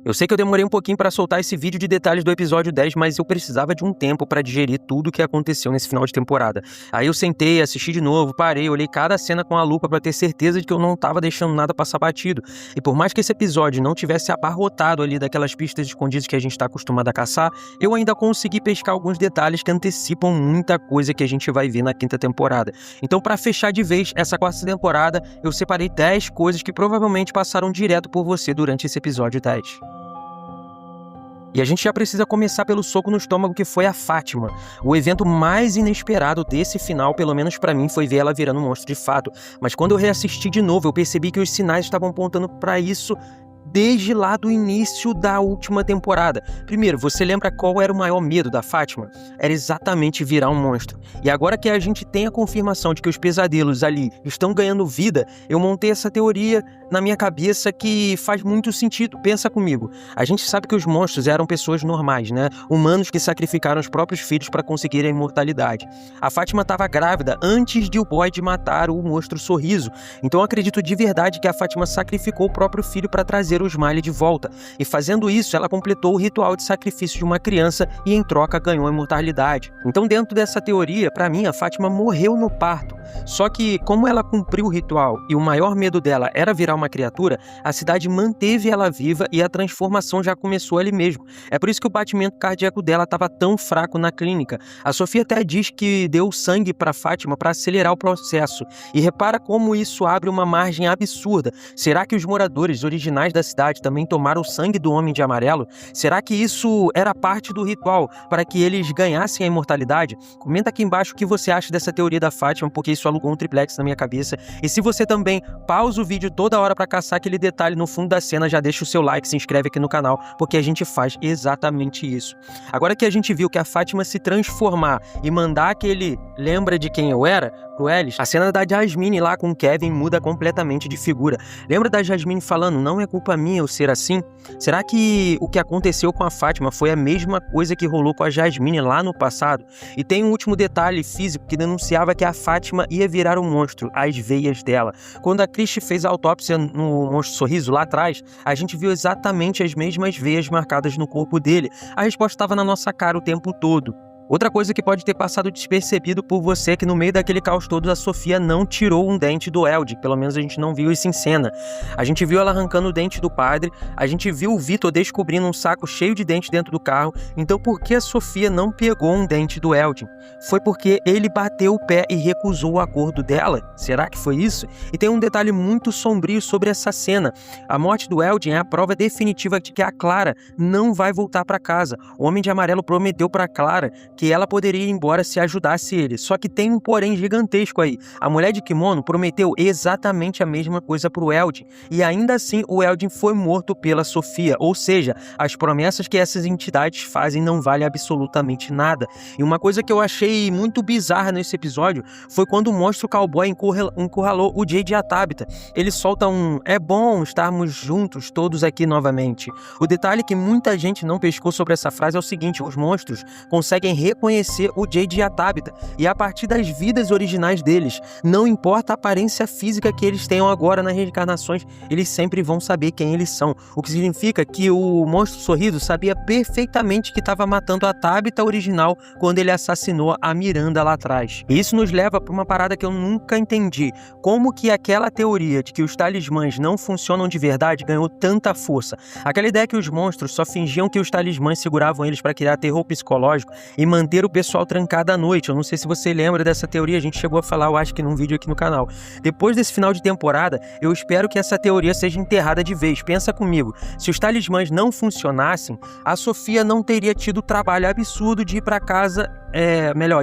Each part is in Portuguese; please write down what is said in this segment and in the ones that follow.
Eu sei que eu demorei um pouquinho pra soltar esse vídeo de detalhes do episódio 10, mas eu precisava de um tempo pra digerir tudo o que aconteceu nesse final de temporada. Aí eu sentei, assisti de novo, parei, olhei cada cena com a lupa pra ter certeza de que eu não tava deixando nada passar batido. E por mais que esse episódio não tivesse abarrotado ali daquelas pistas escondidas que a gente tá acostumado a caçar, eu ainda consegui pescar alguns detalhes que antecipam muita coisa que a gente vai ver na quinta temporada. Então, pra fechar de vez essa quarta temporada, eu separei 10 coisas que provavelmente passaram direto por você durante esse episódio 10. E a gente já precisa começar pelo soco no estômago que foi a Fátima. O evento mais inesperado desse final, pelo menos pra mim, foi ver ela virando um monstro de fato. Mas quando eu reassisti de novo, eu percebi que os sinais estavam apontando pra isso desde lá do início da última temporada. Primeiro, você lembra qual era o maior medo da Fátima? Era exatamente virar um monstro. E agora que a gente tem a confirmação de que os pesadelos ali estão ganhando vida, eu montei essa teoria na minha cabeça que faz muito sentido. Pensa comigo. A gente sabe que os monstros eram pessoas normais, né? Humanos que sacrificaram os próprios filhos para conseguir a imortalidade. A Fátima estava grávida antes de o Boyd matar o monstro Sorriso. Então eu acredito de verdade que a Fátima sacrificou o próprio filho para trazer o Smiley de volta. E fazendo isso, ela completou o ritual de sacrifício de uma criança e em troca ganhou a imortalidade. Então dentro dessa teoria, para mim, a Fátima morreu no parto. Só que como ela cumpriu o ritual e o maior medo dela era virar uma criatura, a cidade manteve ela viva e a transformação já começou ali mesmo. É por isso que o batimento cardíaco dela estava tão fraco na clínica. A Sofia até diz que deu sangue para Fátima para acelerar o processo. E repara como isso abre uma margem absurda. Será que os moradores originais da cidade também tomaram o sangue do Homem de Amarelo? Será que isso era parte do ritual para que eles ganhassem a imortalidade? Comenta aqui embaixo o que você acha dessa teoria da Fátima, porque isso alugou um triplex na minha cabeça. E se você também pausa o vídeo toda hora para caçar aquele detalhe no fundo da cena, já deixa o seu like, se inscreve aqui no canal, porque a gente faz exatamente isso. Agora que a gente viu que a Fátima se transformar e mandar aquele "lembra de quem eu era" pro Ellis, a cena da Jasmine lá com o Kevin muda completamente de figura. Lembra da Jasmine falando, não é culpa minha eu ser assim? Será que o que aconteceu com a Fátima foi a mesma coisa que rolou com a Jasmine lá no passado? E tem um último detalhe físico que denunciava que a Fátima ia virar um monstro, as veias dela. Quando a Christie fez a autópsia no monstro Sorriso lá atrás, a gente viu exatamente as mesmas veias marcadas no corpo dele. A resposta estava na nossa cara o tempo todo. Outra coisa que pode ter passado despercebido por você é que no meio daquele caos todo a Sofia não tirou um dente do Eldin, pelo menos a gente não viu isso em cena. A gente viu ela arrancando o dente do padre, a gente viu o Victor descobrindo um saco cheio de dente dentro do carro, então por que a Sofia não pegou um dente do Eldin? Foi porque ele bateu o pé e recusou o acordo dela? Será que foi isso? E tem um detalhe muito sombrio sobre essa cena. A morte do Eldin é a prova definitiva de que a Clara não vai voltar para casa. O Homem de Amarelo prometeu para Clara que ela poderia ir embora se ajudasse ele. Só que tem um porém gigantesco aí. A mulher de kimono prometeu exatamente a mesma coisa pro Eldin. E ainda assim o Eldin foi morto pela Sofia. Ou seja, as promessas que essas entidades fazem não valem absolutamente nada. E uma coisa que eu achei muito bizarra nesse episódio foi quando o monstro cowboy encurralou o Jade e a Tabitha. Ele solta um "é bom estarmos juntos todos aqui novamente". O detalhe que muita gente não pescou sobre essa frase é o seguinte, os monstros conseguem reconhecer o Jade e a Tabitha, e a partir das vidas originais deles, não importa a aparência física que eles tenham agora nas reencarnações, eles sempre vão saber quem eles são, o que significa que o monstro Sorriso sabia perfeitamente que estava matando a Tabitha original quando ele assassinou a Miranda lá atrás. E isso nos leva para uma parada que eu nunca entendi, como que aquela teoria de que os talismãs não funcionam de verdade ganhou tanta força. Aquela ideia que os monstros só fingiam que os talismãs seguravam eles para criar terror psicológico e manter o pessoal trancado à noite. Eu não sei se você lembra dessa teoria, a gente chegou a falar, eu acho que num vídeo aqui no canal. Depois desse final de temporada, eu espero que essa teoria seja enterrada de vez. Pensa comigo, se os talismãs não funcionassem, a Sofia não teria tido o trabalho absurdo de ir para casa,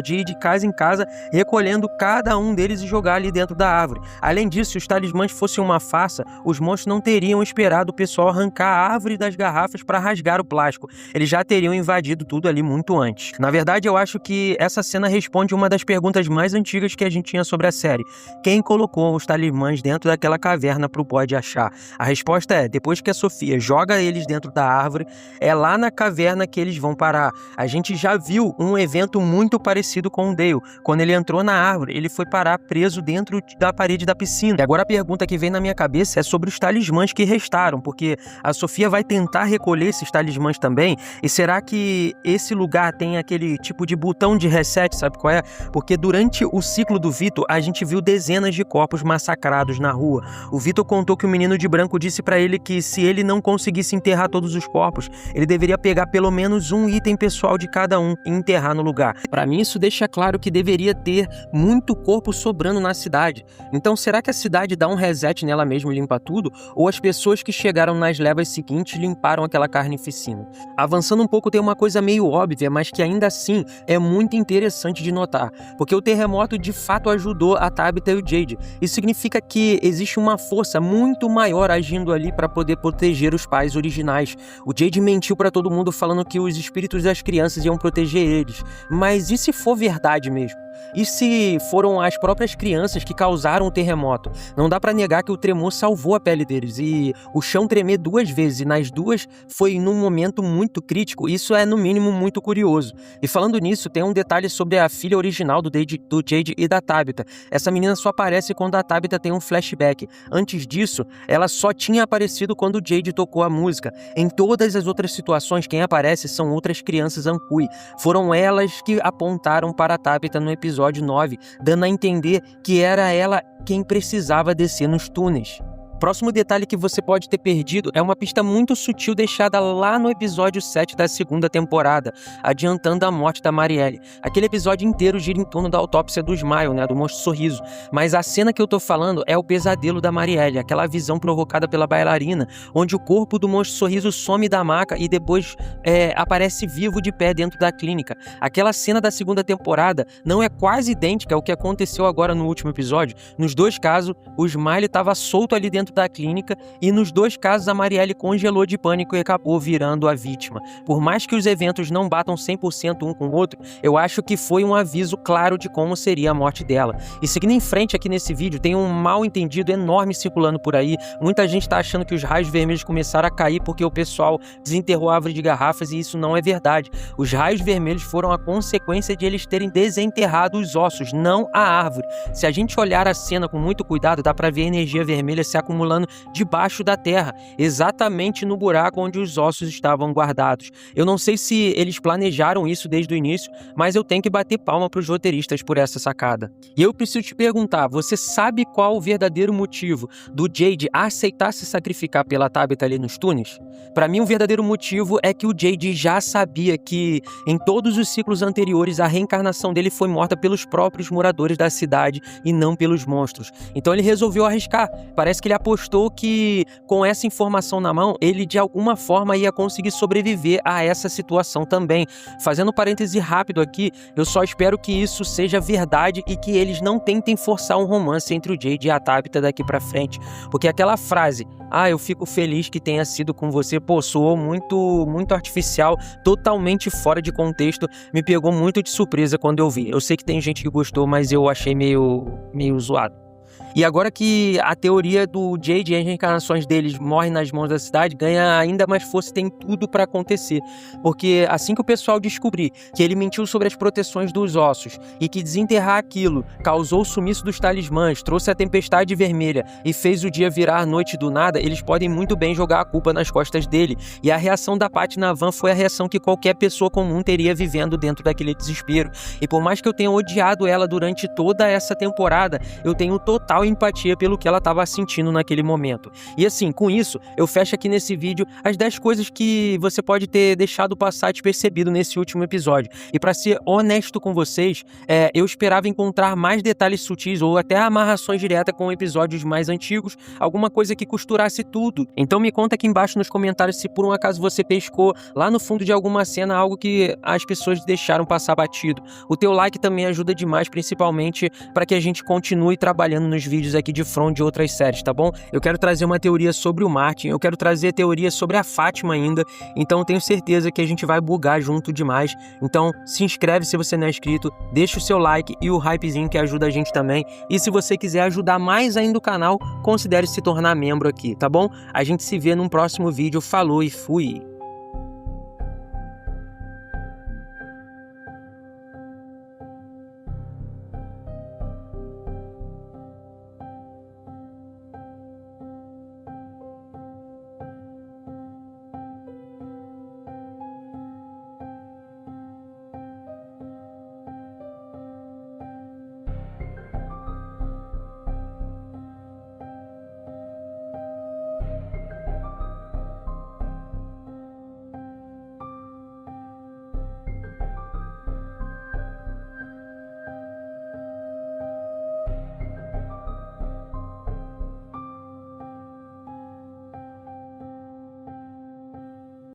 de ir de casa em casa, recolhendo cada um deles e jogar ali dentro da árvore. Além disso, se os talismãs fossem uma farsa, os monstros não teriam esperado o pessoal arrancar a árvore das garrafas para rasgar o plástico. Eles já teriam invadido tudo ali muito antes. Na verdade, verdade, eu acho que essa cena responde uma das perguntas mais antigas que a gente tinha sobre a série. Quem colocou os talismãs dentro daquela caverna pro Bode achar? A resposta é, depois que a Sofia joga eles dentro da árvore, é lá na caverna que eles vão parar. A gente já viu um evento muito parecido com o Dale. Quando ele entrou na árvore, ele foi parar preso dentro da parede da piscina. E agora a pergunta que vem na minha cabeça é sobre os talismãs que restaram, porque a Sofia vai tentar recolher esses talismãs também, e será que esse lugar tem aquele tipo de botão de reset, sabe qual é? Porque durante o ciclo do Vitor, a gente viu dezenas de corpos massacrados na rua. O Vitor contou que o menino de branco disse pra ele que se ele não conseguisse enterrar todos os corpos, ele deveria pegar pelo menos um item pessoal de cada um e enterrar no lugar. Pra mim, isso deixa claro que deveria ter muito corpo sobrando na cidade. Então, será que a cidade dá um reset nela mesma e limpa tudo? Ou as pessoas que chegaram nas levas seguintes limparam aquela carnificina? Avançando um pouco, tem uma coisa meio óbvia, mas que ainda assim é muito interessante de notar, porque o terremoto de fato ajudou a Tabitha e o Jade. Isso significa que existe uma força muito maior agindo ali para poder proteger os pais originais. O Jade mentiu para todo mundo falando que os espíritos das crianças iam proteger eles. Mas e se for verdade mesmo? E se foram as próprias crianças que causaram o terremoto? Não dá pra negar que o tremor salvou a pele deles, e o chão tremer 2 vezes, e nas 2 foi num momento muito crítico. Isso é no mínimo muito curioso. E falando nisso, tem um detalhe sobre a filha original do Jade e da Tabitha. Essa menina só aparece quando a Tabitha tem um flashback. Antes disso, ela só tinha aparecido quando o Jade tocou a música. Em todas as outras situações, quem aparece são outras crianças Ankui. Foram elas que apontaram para a Tabitha no episódio 9, dando a entender que era ela quem precisava descer nos túneis. Próximo detalhe que você pode ter perdido é uma pista muito sutil deixada lá no episódio 7 da segunda temporada, adiantando a morte da Marielle. Aquele episódio inteiro gira em torno da autópsia do Smile, do monstro sorriso, mas a cena que eu tô falando é o pesadelo da Marielle, aquela visão provocada pela bailarina, onde o corpo do monstro sorriso some da maca e depois aparece vivo de pé dentro da clínica. Aquela cena da segunda temporada não é quase idêntica ao que aconteceu agora no último episódio. Nos 2 casos, o Smile estava solto ali dentro da clínica, e nos 2 casos a Marielle congelou de pânico e acabou virando a vítima. Por mais que os eventos não batam 100% um com o outro, eu acho que foi um aviso claro de como seria a morte dela. E seguindo em frente aqui nesse vídeo, tem um mal entendido enorme circulando por aí. Muita gente tá achando que os raios vermelhos começaram a cair porque o pessoal desenterrou a árvore de garrafas, e isso não é verdade. Os raios vermelhos foram a consequência de eles terem desenterrado os ossos, não a árvore. Se a gente olhar a cena com muito cuidado, dá pra ver a energia vermelha se acumulando debaixo da terra, exatamente no buraco onde os ossos estavam guardados. Eu não sei se eles planejaram isso desde o início, mas eu tenho que bater palma para os roteiristas por essa sacada. E eu preciso te perguntar, você sabe qual o verdadeiro motivo do Jade aceitar se sacrificar pela Tabitha ali nos túneis? Para mim, o verdadeiro motivo é que o Jade já sabia que em todos os ciclos anteriores a reencarnação dele foi morta pelos próprios moradores da cidade e não pelos monstros. Então ele resolveu arriscar. Parece que ele apostou que com essa informação na mão, ele de alguma forma ia conseguir sobreviver a essa situação também. Fazendo um parêntese rápido aqui, eu só espero que isso seja verdade e que eles não tentem forçar um romance entre o Jade e a Tabitha daqui pra frente. Porque aquela frase, eu fico feliz que tenha sido com você, soou muito artificial, totalmente fora de contexto, me pegou muito de surpresa quando eu vi. Eu sei que tem gente que gostou, mas eu achei meio zoado. E agora que a teoria do Jade e as reencarnações deles morrem nas mãos da cidade, ganha ainda mais força e tem tudo pra acontecer. Porque assim que o pessoal descobrir que ele mentiu sobre as proteções dos ossos e que desenterrar aquilo causou o sumiço dos talismãs, trouxe a tempestade vermelha e fez o dia virar noite do nada, eles podem muito bem jogar a culpa nas costas dele. E a reação da Patty na van foi a reação que qualquer pessoa comum teria vivendo dentro daquele desespero. E por mais que eu tenha odiado ela durante toda essa temporada, eu tenho total empatia pelo que ela estava sentindo naquele momento. E assim, com isso, eu fecho aqui nesse vídeo as 10 coisas que você pode ter deixado passar despercebido nesse último episódio. E para ser honesto com vocês, eu esperava encontrar mais detalhes sutis ou até amarrações diretas com episódios mais antigos, alguma coisa que costurasse tudo. Então me conta aqui embaixo nos comentários se por um acaso você pescou lá no fundo de alguma cena algo que as pessoas deixaram passar batido. O teu like também ajuda demais, principalmente para que a gente continue trabalhando nos vídeos aqui de front de outras séries, tá bom? Eu quero trazer uma teoria sobre o Martin, eu quero trazer teoria sobre a Fátima ainda, então tenho certeza que a gente vai bugar junto demais. Então se inscreve se você não é inscrito, deixa o seu like e o hypezinho que ajuda a gente também. E se você quiser ajudar mais ainda o canal, considere se tornar membro aqui, tá bom? A gente se vê num próximo vídeo, falou e fui!